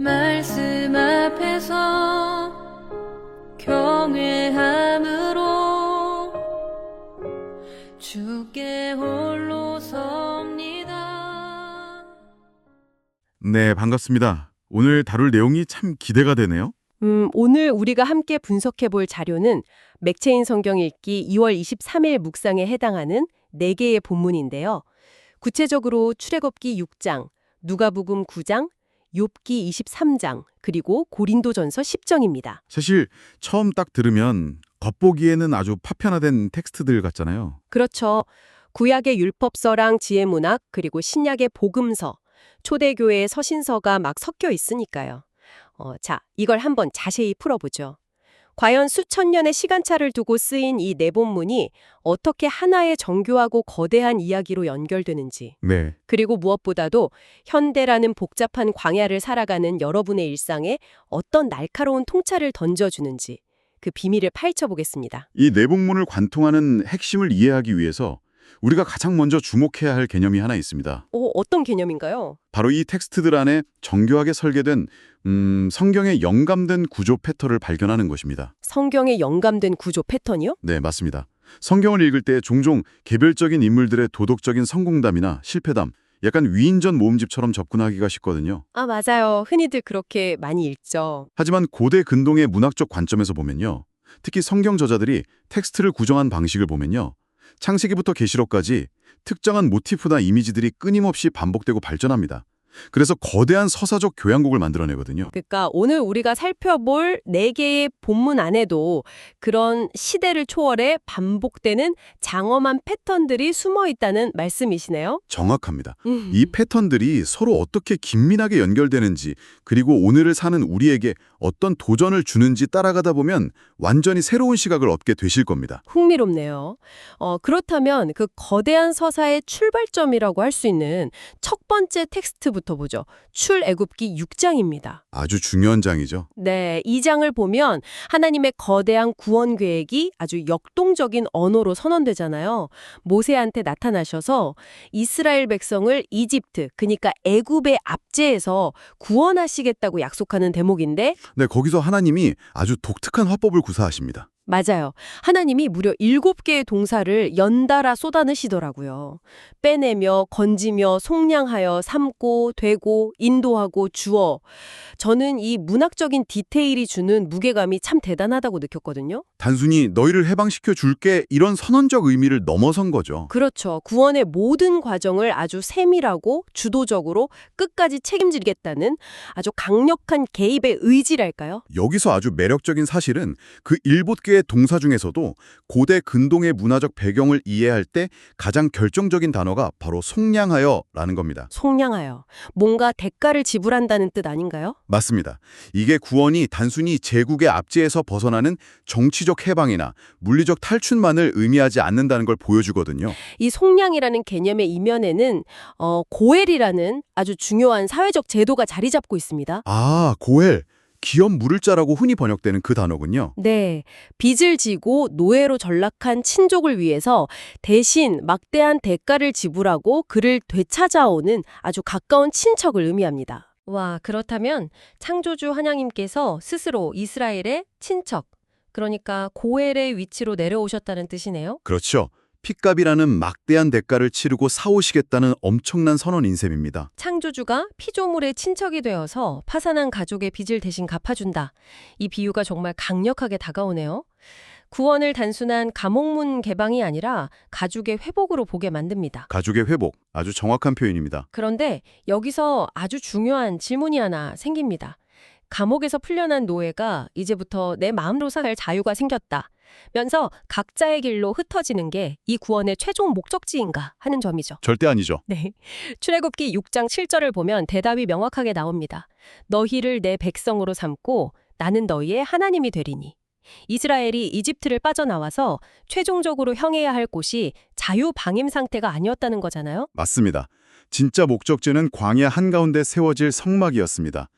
말씀 앞에서 경외함으로 주께 홀로 섭니다. 네, 반갑습니다. 오늘 다룰 내용이 참 기대가 되네요. 오늘 우리가 함께 분석해 볼 자료는 맥체인 성경 읽기 2월 23일 묵상에 해당하는 4개의 본문인데요. 구체적으로 출애굽기 6장, 누가복음 9장, 욥기 23장, 그리고 고린도전서 10장입니다. 사실 처음 딱 들으면 겉보기에는 아주 파편화된 텍스트들 같잖아요. 그렇죠. 구약의 율법서랑 지혜문학, 그리고 신약의 복음서, 초대교회의 서신서가 막 섞여 있으니까요. 자, 이걸 한번 자세히 풀어보죠. 과연 수천 년의 시간차를 두고 쓰인 이 네 본문이 어떻게 하나의 정교하고 거대한 이야기로 연결되는지, 네, 그리고 무엇보다도 현대라는 복잡한 광야를 살아가는 여러분의 일상에 어떤 날카로운 통찰을 던져주는지 그 비밀을 파헤쳐보겠습니다. 이 내복문을 관통하는 핵심을 이해하기 위해서 우리가 가장 먼저 주목해야 할 개념이 하나 있습니다. 어떤 개념인가요? 바로 이 텍스트들 안에 정교하게 설계된 성경의 영감된 구조 패턴을 발견하는 것입니다. 성경에 영감된 구조 패턴이요? 네, 맞습니다. 성경을 읽을 때 종종 개별적인 인물들의 도덕적인 성공담이나 실패담, 약간 위인전 모음집처럼 접근하기가 쉽거든요. 아, 맞아요. 흔히들 그렇게 많이 읽죠. 하지만 고대 근동의 문학적 관점에서 보면요. 특히 성경 저자들이 텍스트를 구성한 방식을 보면요. 창세기부터 계시록까지 특정한 모티프나 이미지들이 끊임없이 반복되고 발전합니다. 그래서 거대한 서사적 교양곡을 만들어내거든요. 그러니까 오늘 우리가 살펴볼 4개의 본문 안에도 그런 시대를 초월해 반복되는 장엄한 패턴들이 숨어 있다는 말씀이시네요. 정확합니다. 이 패턴들이 서로 어떻게 긴밀하게 연결되는지, 그리고 오늘을 사는 우리에게 어떤 도전을 주는지 따라가다 보면 완전히 새로운 시각을 얻게 되실 겁니다. 흥미롭네요. 그렇다면 그 거대한 서사의 출발점이라고 할 수 있는 첫 번째 텍스트부터 보죠. 출애굽기 6장입니다. 아주 중요한 장이죠. 네, 이 장을 보면 하나님의 거대한 구원 계획이 아주 역동적인 언어로 선언되잖아요. 모세한테 나타나셔서 이스라엘 백성을 이집트, 그러니까 애굽의 압제에서 구원하시겠다고 약속하는 대목인데 네, 거기서 하나님이 아주 독특한 화법을 구사하십니다. 맞아요. 하나님이 무려 7개의 동사를 연달아 쏟아내시더라고요. 빼내며, 건지며, 속량하여, 삼고, 되고, 인도하고, 주어. 저는 이 문학적인 디테일이 주는 무게감이 참 대단하다고 느꼈거든요. 단순히 너희를 해방시켜 줄게 이런 선언적 의미를 넘어선 거죠. 그렇죠. 구원의 모든 과정을 아주 세밀하고 주도적으로 끝까지 책임지겠다는 아주 강력한 개입의 의지랄까요? 여기서 아주 매력적인 사실은 그 7개의 동사 중에서도 고대 근동의 문화적 배경을 이해할 때 가장 결정적인 단어가 바로 속량하여라는 겁니다. 속량하여. 뭔가 대가를 지불한다는 뜻 아닌가요? 맞습니다. 이게 구원이 단순히 제국의 압제에서 벗어나는 정치적 해방이나 물리적 탈출만을 의미하지 않는다는 걸 보여주거든요. 이 속량이라는 개념의 이면에는 고엘이라는 아주 중요한 사회적 제도가 자리 잡고 있습니다. 아, 고엘. 기업 물을 자라고 흔히 번역되는 그 단어군요. 네, 빚을 지고 노예로 전락한 친족을 위해서 대신 막대한 대가를 지불하고 그를 되찾아오는 아주 가까운 친척을 의미합니다. 와, 그렇다면 창조주 하나님께서 스스로 이스라엘의 친척, 그러니까 고엘의 위치로 내려오셨다는 뜻이네요. 그렇죠. 핏값이라는 막대한 대가를 치르고 사오시겠다는 엄청난 선언인 셈입니다. 창조주가 피조물의 친척이 되어서 파산한 가족의 빚을 대신 갚아준다. 이 비유가 정말 강력하게 다가오네요. 구원을 단순한 감옥문 개방이 아니라 가족의 회복으로 보게 만듭니다. 가족의 회복, 아주 정확한 표현입니다. 그런데 여기서 아주 중요한 질문이 하나 생깁니다. 감옥에서 풀려난 노예가 이제부터 내 마음으로 살 자유가 생겼다 면서 각자의 길로 흩어지는 게 이 구원의 최종 목적지인가 하는 점이죠. 절대 아니죠. 네. 출애굽기 6장 7절을 보면 대답이 명확하게 나옵니다. 너희를 내 백성으로 삼고 나는 너희의 하나님이 되리니. 이스라엘이 이집트를 빠져나와서 최종적으로 향해야 할 곳이 자유방임 상태가 아니었다는 거잖아요. 맞습니다. 진짜 목적지는 광야 한가운데 세워질 성막이었습니다.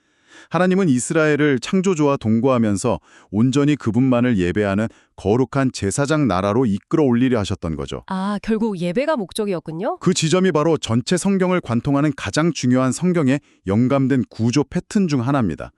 하나님은 이스라엘을 창조주와 동거하면서 온전히 그분만을 예배하는 거룩한 제사장 나라로 이끌어 올리려 하셨던 거죠. 아, 결국 예배가 목적이었군요. 그 지점이 바로 전체 성경을 관통하는 가장 중요한 성경의 영감된 구조 패턴 중 하나입니다.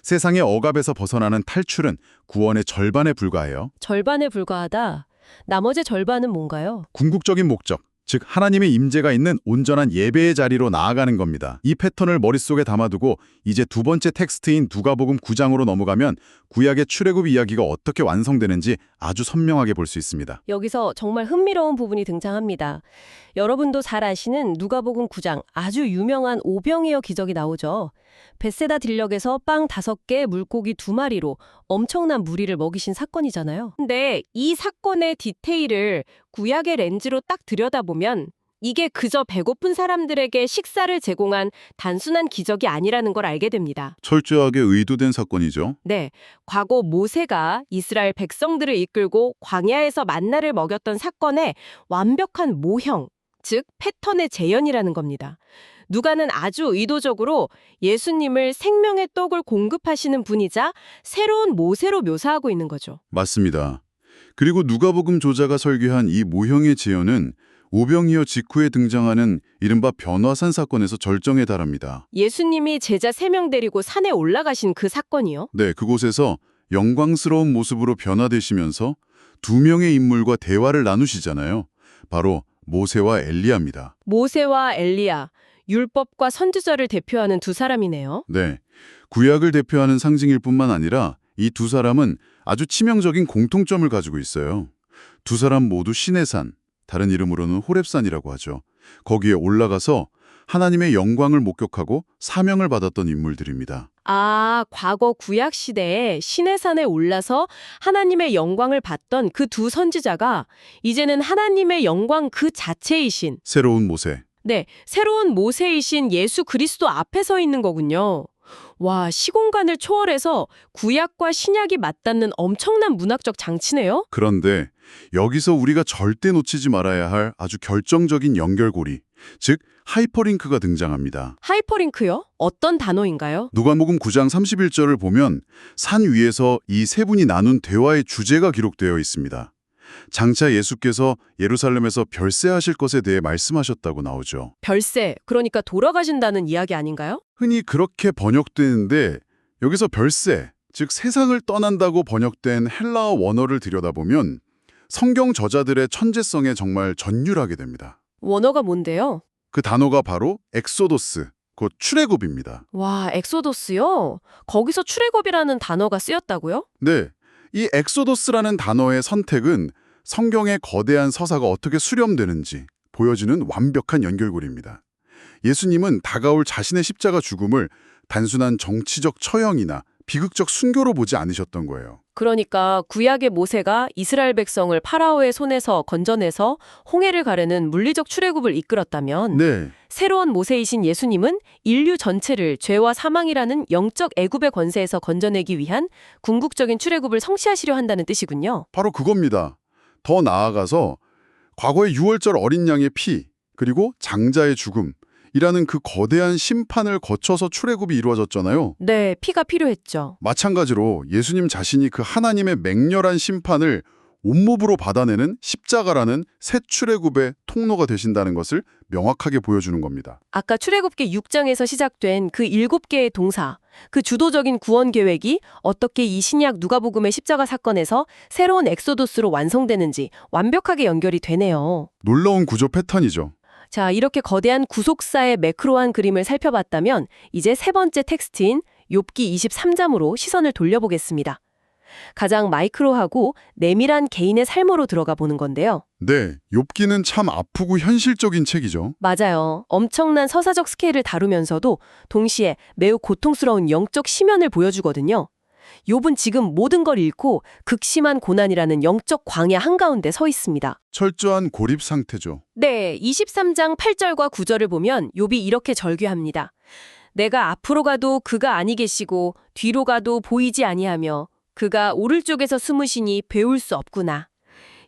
세상의 억압에서 벗어나는 탈출은 구원의 절반에 불과해요. 절반에 불과하다. 나머지 절반은 뭔가요? 궁극적인 목적, 즉 하나님의 임재가 있는 온전한 예배의 자리로 나아가는 겁니다. 이 패턴을 머릿속에 담아두고 이제 두 번째 텍스트인 누가복음 9장으로 넘어가면 구약의 출애굽 이야기가 어떻게 완성되는지 아주 선명하게 볼 수 있습니다. 여기서 정말 흥미로운 부분이 등장합니다. 여러분도 잘 아시는 누가복음 9장 아주 유명한 오병이어 기적이 나오죠. 벳세다 들녘에서 빵 5개, 물고기 2마리로 엄청난 무리를 먹이신 사건이잖아요. 근데 이 사건의 디테일을 구약의 렌즈로 딱 들여다보면 이게 그저 배고픈 사람들에게 식사를 제공한 단순한 기적이 아니라는 걸 알게 됩니다. 철저하게 의도된 사건이죠. 네, 과거 모세가 이스라엘 백성들을 이끌고 광야에서 만나를 먹였던 사건의 완벽한 모형, 즉 패턴의 재현이라는 겁니다. 누가는 아주 의도적으로 예수님을 생명의 떡을 공급하시는 분이자 새로운 모세로 묘사하고 있는 거죠. 맞습니다. 그리고 누가복음 조자가 설계한 이 모형의 재현은 오병이어 직후에 등장하는 이른바 변화산 사건에서 절정에 달합니다. 예수님이 제자 3명 데리고 산에 올라가신 그 사건이요? 네, 그곳에서 영광스러운 모습으로 변화되시면서 2명의 인물과 대화를 나누시잖아요. 바로 모세와 엘리야입니다. 모세와 엘리야, 율법과 선지자를 대표하는 두 사람이네요. 네, 구약을 대표하는 상징일 뿐만 아니라 이 두 사람은 아주 치명적인 공통점을 가지고 있어요. 두 사람 모두 신의 산, 다른 이름으로는 호렙산이라고 하죠. 거기에 올라가서 하나님의 영광을 목격하고 사명을 받았던 인물들입니다. 아, 과거 구약 시대에 시내산에 올라서 하나님의 영광을 봤던 그 두 선지자가 이제는 하나님의 영광 그 자체이신, 새로운 모세. 네, 새로운 모세이신 예수 그리스도 앞에 서 있는 거군요. 와, 시공간을 초월해서 구약과 신약이 맞닿는 엄청난 문학적 장치네요. 그런데 여기서 우리가 절대 놓치지 말아야 할 아주 결정적인 연결고리, 즉 하이퍼링크가 등장합니다. 하이퍼링크요? 어떤 단어인가요? 누가복음 9장 31절을 보면 산 위에서 이 세 분이 나눈 대화의 주제가 기록되어 있습니다. 장차 예수께서 예루살렘에서 별세하실 것에 대해 말씀하셨다고 나오죠. 별세, 그러니까 돌아가신다는 이야기 아닌가요? 흔히 그렇게 번역되는데 여기서 별세, 즉 세상을 떠난다고 번역된 헬라어 원어를 들여다보면 성경 저자들의 천재성에 정말 전율하게 됩니다. 원어가 뭔데요? 그 단어가 바로 엑소도스, 곧 출애굽입니다. 와, 엑소도스요? 거기서 출애굽이라는 단어가 쓰였다고요? 네, 이 엑소도스라는 단어의 선택은 성경의 거대한 서사가 어떻게 수렴되는지 보여주는 완벽한 연결고리입니다. 예수님은 다가올 자신의 십자가 죽음을 단순한 정치적 처형이나 비극적 순교로 보지 않으셨던 거예요. 그러니까 구약의 모세가 이스라엘 백성을 파라오의 손에서 건져내서 홍해를 가르는 물리적 출애굽을 이끌었다면 네, 새로운 모세이신 예수님은 인류 전체를 죄와 사망이라는 영적 애굽의 권세에서 건져내기 위한 궁극적인 출애굽을 성취하시려 한다는 뜻이군요. 바로 그겁니다. 더 나아가서 과거의 6월절 어린 양의 피, 그리고 장자의 죽음이라는 그 거대한 심판을 거쳐서 출애굽이 이루어졌잖아요. 네, 피가 필요했죠. 마찬가지로 예수님 자신이 그 하나님의 맹렬한 심판을 온몸으로 받아내는 십자가라는 새 출애굽의 통로가 되신다는 것을 명확하게 보여주는 겁니다. 아까 출애굽기 6장에서 시작된 그 7개의 동사, 그 주도적인 구원 계획이 어떻게 이 신약 누가복음의 십자가 사건에서 새로운 엑소도스로 완성되는지 완벽하게 연결이 되네요. 놀라운 구조 패턴이죠. 자, 이렇게 거대한 구속사의 매크로한 그림을 살펴봤다면 이제 세 번째 텍스트인 욥기 23장으로 시선을 돌려보겠습니다. 가장 마이크로하고 내밀한 개인의 삶으로 들어가 보는 건데요. 네, 욥기는 참 아프고 현실적인 책이죠. 맞아요. 엄청난 서사적 스케일을 다루면서도 동시에 매우 고통스러운 영적 심연을 보여주거든요. 욥은 지금 모든 걸 잃고 극심한 고난이라는 영적 광야 한가운데 서 있습니다. 철저한 고립 상태죠. 네, 23장 8절과 9절을 보면 욥이 이렇게 절규합니다. 내가 앞으로 가도 그가 아니 계시고 뒤로 가도 보이지 아니하며 그가 오를 쪽에서 숨으시니 배울 수 없구나.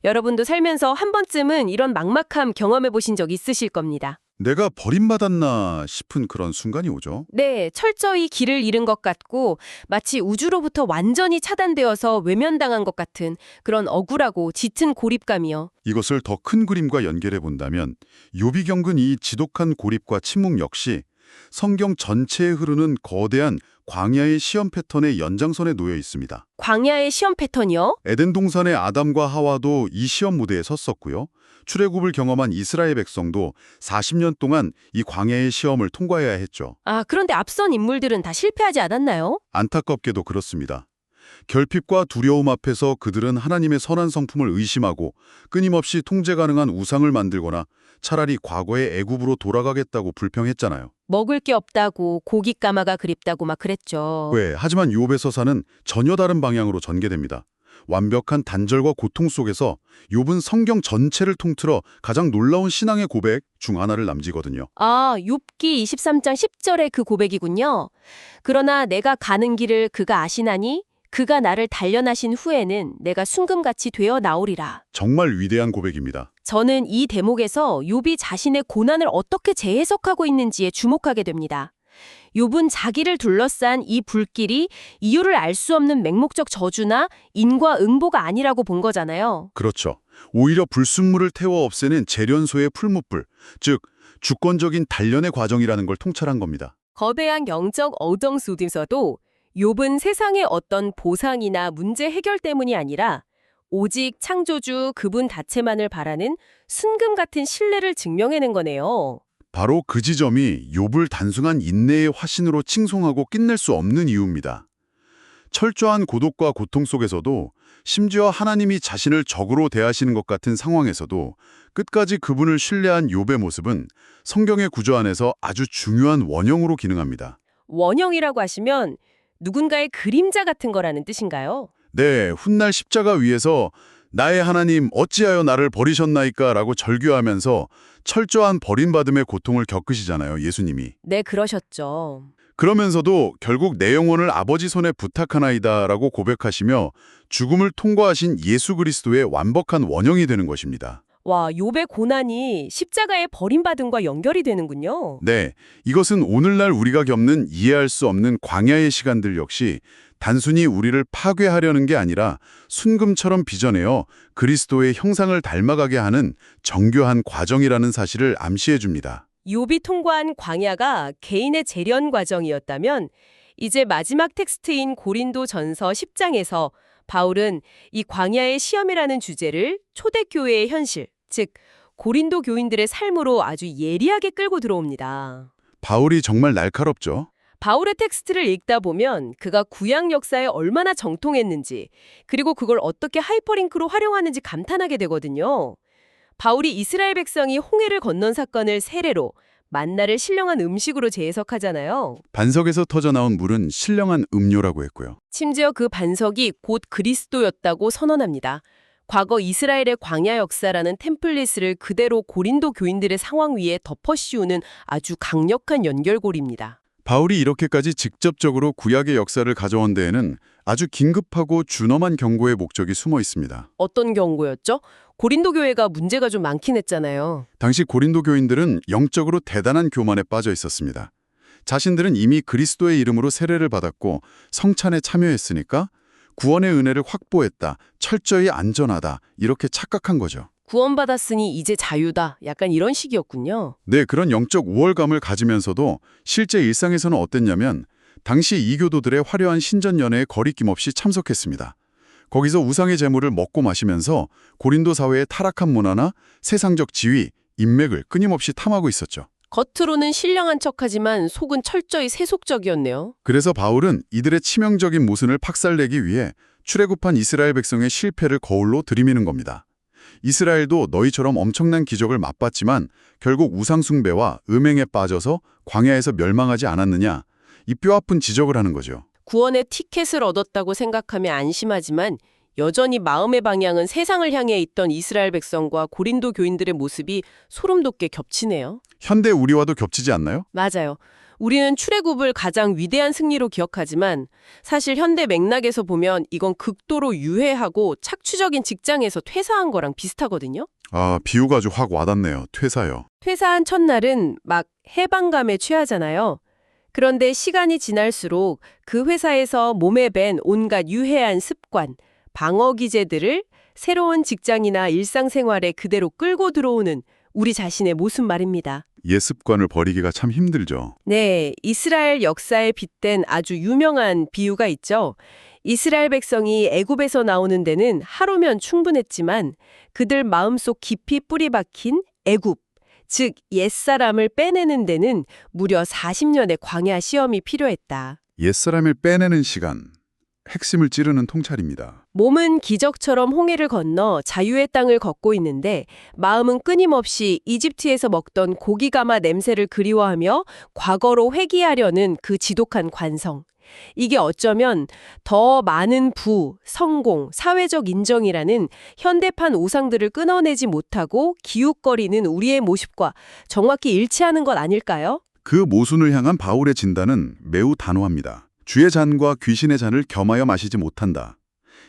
여러분도 살면서 한 번쯤은 이런 막막함 경험해 보신 적 있으실 겁니다. 내가 버림받았나 싶은 그런 순간이 오죠. 네, 철저히 길을 잃은 것 같고 마치 우주로부터 완전히 차단되어서 외면당한 것 같은 그런 억울하고 짙은 고립감이요. 이것을 더 큰 그림과 연결해 본다면 욥이 겪은 이 지독한 고립과 침묵 역시 성경 전체에 흐르는 거대한 광야의 시험 패턴의 연장선에 놓여 있습니다. 광야의 시험 패턴이요? 에덴 동산의 아담과 하와도 이 시험 무대에 섰었고요. 출애굽을 경험한 이스라엘 백성도 40년 동안 이 광야의 시험을 통과해야 했죠. 아, 그런데 앞선 인물들은 다 실패하지 않았나요? 안타깝게도 그렇습니다. 결핍과 두려움 앞에서 그들은 하나님의 선한 성품을 의심하고 끊임없이 통제 가능한 우상을 만들거나 차라리 과거의 애굽으로 돌아가겠다고 불평했잖아요. 먹을 게 없다고 고기 까마가 그립다고 막 그랬죠. 왜? 하지만 욥의 서사는 전혀 다른 방향으로 전개됩니다. 완벽한 단절과 고통 속에서 욥은 성경 전체를 통틀어 가장 놀라운 신앙의 고백 중 하나를 남기거든요. 아, 욥기 23장 10절의 그 고백이군요. 그러나 내가 가는 길을 그가 아시나니 그가 나를 단련하신 후에는 내가 순금같이 되어 나오리라. 정말 위대한 고백입니다. 저는 이 대목에서 욥이 자신의 고난을 어떻게 재해석하고 있는지에 주목하게 됩니다. 욥은 자기를 둘러싼 이 불길이 이유를 알 수 없는 맹목적 저주나 인과응보가 아니라고 본 거잖아요. 그렇죠. 오히려 불순물을 태워 없애는 재련소의 풀무불, 즉 주권적인 단련의 과정이라는 걸 통찰한 겁니다. 거대한 영적 어정 속에서도 욥은 세상의 어떤 보상이나 문제 해결 때문이 아니라 오직 창조주 그분 자체만을 바라는 순금 같은 신뢰를 증명해낸 거네요. 바로 그 지점이 욥을 단순한 인내의 화신으로 칭송하고 끝낼 수 없는 이유입니다. 철저한 고독과 고통 속에서도 심지어 하나님이 자신을 적으로 대하시는 것 같은 상황에서도 끝까지 그분을 신뢰한 욥의 모습은 성경의 구조 안에서 아주 중요한 원형으로 기능합니다. 원형이라고 하시면 누군가의 그림자 같은 거라는 뜻인가요? 네, 훗날 십자가 위에서 나의 하나님 어찌하여 나를 버리셨나이까 라고 절규하면서 철저한 버림받음의 고통을 겪으시잖아요, 예수님이. 네, 그러셨죠. 그러면서도 결국 내 영혼을 아버지 손에 부탁하나이다 라고 고백하시며 죽음을 통과하신 예수 그리스도의 완벽한 원형이 되는 것입니다. 와, 욥의 고난이 십자가의 버림받음과 연결이 되는군요. 네, 이것은 오늘날 우리가 겪는 이해할 수 없는 광야의 시간들 역시 단순히 우리를 파괴하려는 게 아니라 순금처럼 빚어내어 그리스도의 형상을 닮아가게 하는 정교한 과정이라는 사실을 암시해 줍니다. 욥이 통과한 광야가 개인의 재련 과정이었다면 이제 마지막 텍스트인 고린도전서 10장에서 바울은 이 광야의 시험이라는 주제를 초대교회의 현실, 즉 고린도 교인들의 삶으로 아주 예리하게 끌고 들어옵니다. 바울이 정말 날카롭죠. 바울의 텍스트를 읽다 보면 그가 구약 역사에 얼마나 정통했는지, 그리고 그걸 어떻게 하이퍼링크로 활용하는지 감탄하게 되거든요. 바울이 이스라엘 백성이 홍해를 건넌 사건을 세례로, 만나를 신령한 음식으로 재해석하잖아요. 반석에서 터져나온 물은 신령한 음료라고 했고요. 심지어 그 반석이 곧 그리스도였다고 선언합니다. 과거 이스라엘의 광야 역사라는 템플릿을 그대로 고린도 교인들의 상황 위에 덮어씌우는 아주 강력한 연결고리입니다. 바울이 이렇게까지 직접적으로 구약의 역사를 가져온 데에는 아주 긴급하고 준엄한 경고의 목적이 숨어 있습니다. 어떤 경고였죠? 고린도 교회가 문제가 좀 많긴 했잖아요. 당시 고린도 교인들은 영적으로 대단한 교만에 빠져 있었습니다. 자신들은 이미 그리스도의 이름으로 세례를 받았고 성찬에 참여했으니까 구원의 은혜를 확보했다, 철저히 안전하다 이렇게 착각한 거죠. 구원받았으니 이제 자유다. 약간 이런 식이었군요. 네, 그런 영적 우월감을 가지면서도 실제 일상에서는 어땠냐면 당시 이교도들의 화려한 신전 연회에 거리낌 없이 참석했습니다. 거기서 우상의 재물을 먹고 마시면서 고린도 사회의 타락한 문화나 세상적 지위, 인맥을 끊임없이 탐하고 있었죠. 겉으로는 신령한 척하지만 속은 철저히 세속적이었네요. 그래서 바울은 이들의 치명적인 모순을 박살내기 위해 출애굽한 이스라엘 백성의 실패를 거울로 들이미는 겁니다. 이스라엘도 너희처럼 엄청난 기적을 맛봤지만 결국 우상 숭배와 음행에 빠져서 광야에서 멸망하지 않았느냐, 이 뼈아픈 지적을 하는 거죠. 구원의 티켓을 얻었다고 생각하면 안심하지만 여전히 마음의 방향은 세상을 향해 있던 이스라엘 백성과 고린도 교인들의 모습이 소름 돋게 겹치네요. 현대 우리와도 겹치지 않나요? 맞아요. 우리는 출애굽을 가장 위대한 승리로 기억하지만 사실 현대 맥락에서 보면 이건 극도로 유해하고 착취적인 직장에서 퇴사한 거랑 비슷하거든요. 아, 비유가 아주 확 와닿네요. 퇴사요. 퇴사한 첫날은 막 해방감에 취하잖아요. 그런데 시간이 지날수록 그 회사에서 몸에 밴 온갖 유해한 습관, 방어 기제들을 새로운 직장이나 일상생활에 그대로 끌고 들어오는 우리 자신의 모습 말입니다. 옛 습관을 버리기가 참 힘들죠. 네, 이스라엘 역사에 빗댄 아주 유명한 비유가 있죠. 이스라엘 백성이 애굽에서 나오는 데는 하루면 충분했지만 그들 마음속 깊이 뿌리 박힌 애굽, 즉 옛사람을 빼내는 데는 무려 40년의 광야 시험이 필요했다. 옛사람을 빼내는 시간, 핵심을 찌르는 통찰입니다. 몸은 기적처럼 홍해를 건너 자유의 땅을 걷고 있는데 마음은 끊임없이 이집트에서 먹던 고기가마 냄새를 그리워하며 과거로 회귀하려는 그 지독한 관성. 이게 어쩌면 더 많은 부, 성공, 사회적 인정이라는 현대판 우상들을 끊어내지 못하고 기웃거리는 우리의 모습과 정확히 일치하는 것 아닐까요? 그 모순을 향한 바울의 진단은 매우 단호합니다. 주의 잔과 귀신의 잔을 겸하여 마시지 못한다.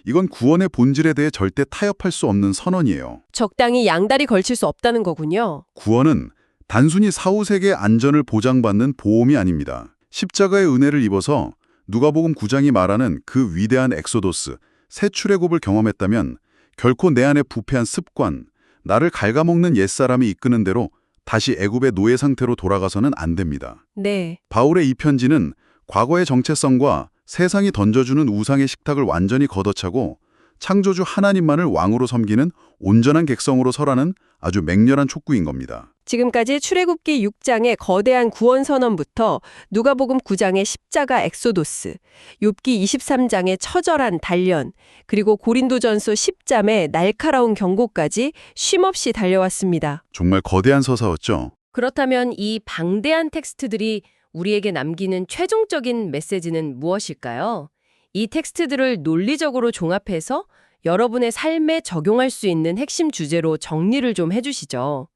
이건 구원의 본질에 대해 절대 타협할 수 없는 선언이에요. 적당히 양다리 걸칠 수 없다는 거군요. 구원은 단순히 사후세계의 안전을 보장받는 보험이 아닙니다. 십자가의 은혜를 입어서 누가복음 9장이 말하는 그 위대한 엑소도스, 새 출애굽을 경험했다면 결코 내 안에 부패한 습관, 나를 갉아먹는 옛사람이 이끄는 대로 다시 애굽의 노예 상태로 돌아가서는 안 됩니다. 네. 바울의 이 편지는 과거의 정체성과 세상이 던져주는 우상의 식탁을 완전히 걷어차고 창조주 하나님만을 왕으로 섬기는 온전한 객성으로 서라는 아주 맹렬한 촉구인 겁니다. 지금까지 출애굽기 6장의 거대한 구원 선언부터 누가복음 9장의 십자가 엑소도스, 욥기 23장의 처절한 단련, 그리고 고린도전서 10장의 날카로운 경고까지 쉼없이 달려왔습니다. 정말 거대한 서사였죠. 그렇다면 이 방대한 텍스트들이 우리에게 남기는 최종적인 메시지는 무엇일까요? 이 텍스트들을 논리적으로 종합해서 여러분의 삶에 적용할 수 있는 핵심 주제로 정리를 좀 해주시죠.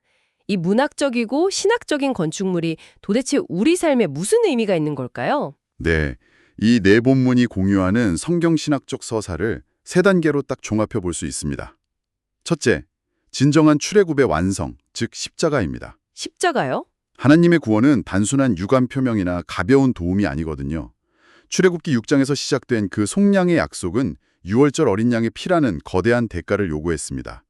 이 문학적이고 신학적인 건축물이 도대체 우리 삶에 무슨 의미가 있는 걸까요? 네, 이 네 본문이 공유하는 성경신학적 서사를 세 단계로 딱 종합해 볼 수 있습니다. 첫째, 진정한 출애굽의 완성, 즉 십자가입니다. 십자가요? 하나님의 구원은 단순한 유감 표명이나 가벼운 도움이 아니거든요. 출애굽기 6장에서 시작된 그 속량의 약속은 6월절 어린 양의 피라는 거대한 대가를 요구했습니다.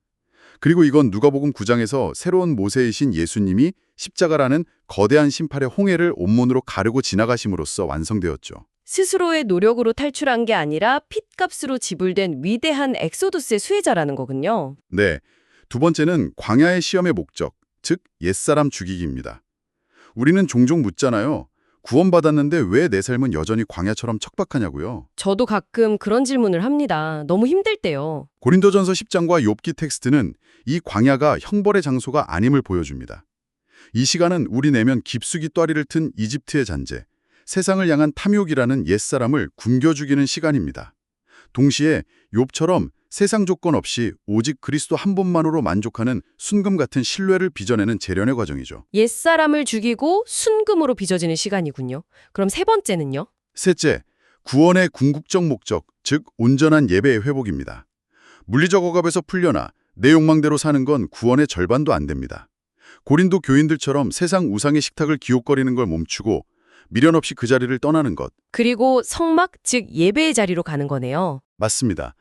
그리고 이건 누가복음 9장에서 새로운 모세이신 예수님이 십자가라는 거대한 심판의 홍해를 온몸으로 가르고 지나가심으로써 완성되었죠. 스스로의 노력으로 탈출한 게 아니라 핏값으로 지불된 위대한 엑소도스의 수혜자라는 거군요. 네, 두 번째는 광야의 시험의 목적, 즉 옛사람 죽이기입니다. 우리는 종종 묻잖아요. 구원받았는데 왜 내 삶은 여전히 광야처럼 척박하냐고요. 저도 가끔 그런 질문을 합니다. 너무 힘들 때요. 고린도전서 10장과 욥기 텍스트는 이 광야가 형벌의 장소가 아님을 보여줍니다. 이 시간은 우리 내면 깊숙이 또아리를 튼 이집트의 잔재, 세상을 향한 탐욕이라는 옛사람을 굶겨 죽이는 시간입니다. 동시에 욥처럼 세상 조건 없이 오직 그리스도 한 분만으로 만족하는 순금 같은 신뢰를 빚어내는 재련의 과정이죠. 옛사람을 죽이고 순금으로 빚어지는 시간이군요. 그럼 세 번째는요? 셋째, 구원의 궁극적 목적, 즉 온전한 예배의 회복입니다. 물리적 억압에서 풀려나 내 욕망대로 사는 건 구원의 절반도 안 됩니다. 고린도 교인들처럼 세상 우상의 식탁을 기웃거리는 걸 멈추고 미련 없이 그 자리를 떠나는 것. 그리고 성막, 즉 예배의 자리로 가는 거네요. 맞습니다.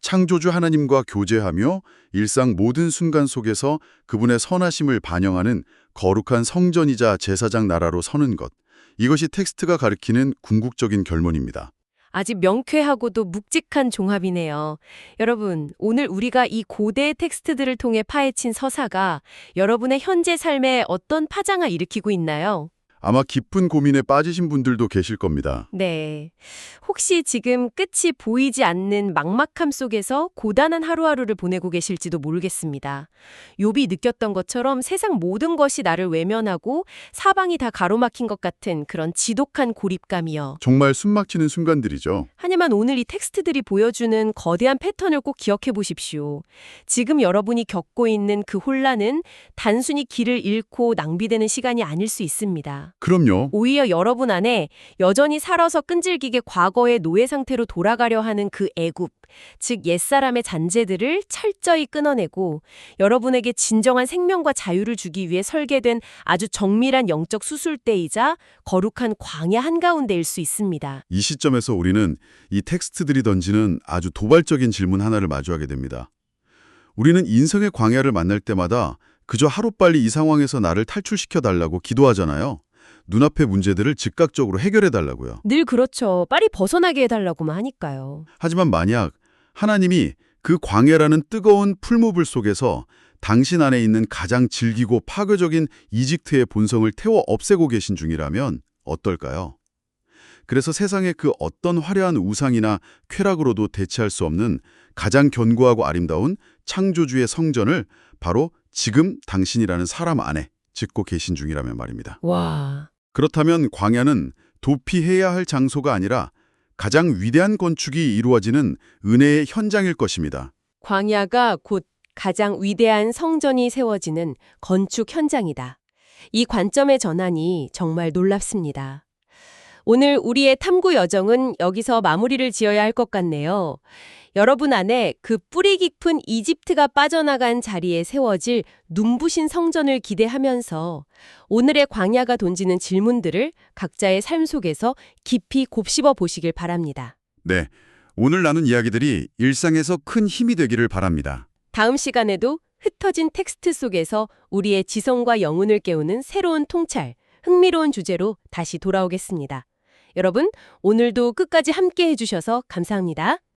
창조주 하나님과 교제하며 일상 모든 순간 속에서 그분의 선하심을 반영하는 거룩한 성전이자 제사장 나라로 서는 것. 이것이 텍스트가 가리키는 궁극적인 결론입니다. 아주 명쾌하고도 묵직한 종합이네요. 여러분, 오늘 우리가 이 고대의 텍스트들을 통해 파헤친 서사가 여러분의 현재 삶에 어떤 파장을 일으키고 있나요? 아마 깊은 고민에 빠지신 분들도 계실 겁니다. 네. 혹시 지금 끝이 보이지 않는 막막함 속에서 고단한 하루하루를 보내고 계실지도 모르겠습니다. 욥이 느꼈던 것처럼 세상 모든 것이 나를 외면하고 사방이 다 가로막힌 것 같은 그런 지독한 고립감이요. 정말 숨막히는 순간들이죠. 하지만 오늘 이 텍스트들이 보여주는 거대한 패턴을 꼭 기억해 보십시오. 지금 여러분이 겪고 있는 그 혼란은 단순히 길을 잃고 낭비되는 시간이 아닐 수 있습니다. 아닙니다. 그럼요. 오히려 여러분 안에 여전히 살아서 끈질기게 과거의 노예 상태로 돌아가려 하는 그 애굽, 즉 옛사람의 잔재들을 철저히 끊어내고 여러분에게 진정한 생명과 자유를 주기 위해 설계된 아주 정밀한 영적 수술대이자 거룩한 광야 한가운데일 수 있습니다. 이 시점에서 우리는 이 텍스트들이 던지는 아주 도발적인 질문 하나를 마주하게 됩니다. 우리는 인생의 광야를 만날 때마다 그저 하루빨리 이 상황에서 나를 탈출시켜달라고 기도하잖아요. 눈앞의 문제들을 즉각적으로 해결해달라고요. 늘 그렇죠. 빨리 벗어나게 해달라고만 하니까요. 하지만 만약 하나님이 그 광야라는 뜨거운 풀무불 속에서 당신 안에 있는 가장 질기고 파괴적인 이집트의 본성을 태워 없애고 계신 중이라면 어떨까요? 그래서 세상의 그 어떤 화려한 우상이나 쾌락으로도 대체할 수 없는 가장 견고하고 아름다운 창조주의 성전을 바로 지금 당신이라는 사람 안에 짓고 계신 중이라면 말입니다. 와, 그렇다면 광야는 도피해야 할 장소가 아니라 가장 위대한 건축이 이루어지는 은혜의 현장일 것입니다. 광야가 곧 가장 위대한 성전이 세워지는 건축 현장이다. 이 관점의 전환이 정말 놀랍습니다. 오늘 우리의 탐구 여정은 여기서 마무리를 지어야 할 것 같네요. 여러분 안에 그 뿌리 깊은 이집트가 빠져나간 자리에 세워질 눈부신 성전을 기대하면서 오늘의 광야가 던지는 질문들을 각자의 삶 속에서 깊이 곱씹어 보시길 바랍니다. 네, 오늘 나눈 이야기들이 일상에서 큰 힘이 되기를 바랍니다. 다음 시간에도 흩어진 텍스트 속에서 우리의 지성과 영혼을 깨우는 새로운 통찰, 흥미로운 주제로 다시 돌아오겠습니다. 여러분, 오늘도 끝까지 함께 해주셔서 감사합니다.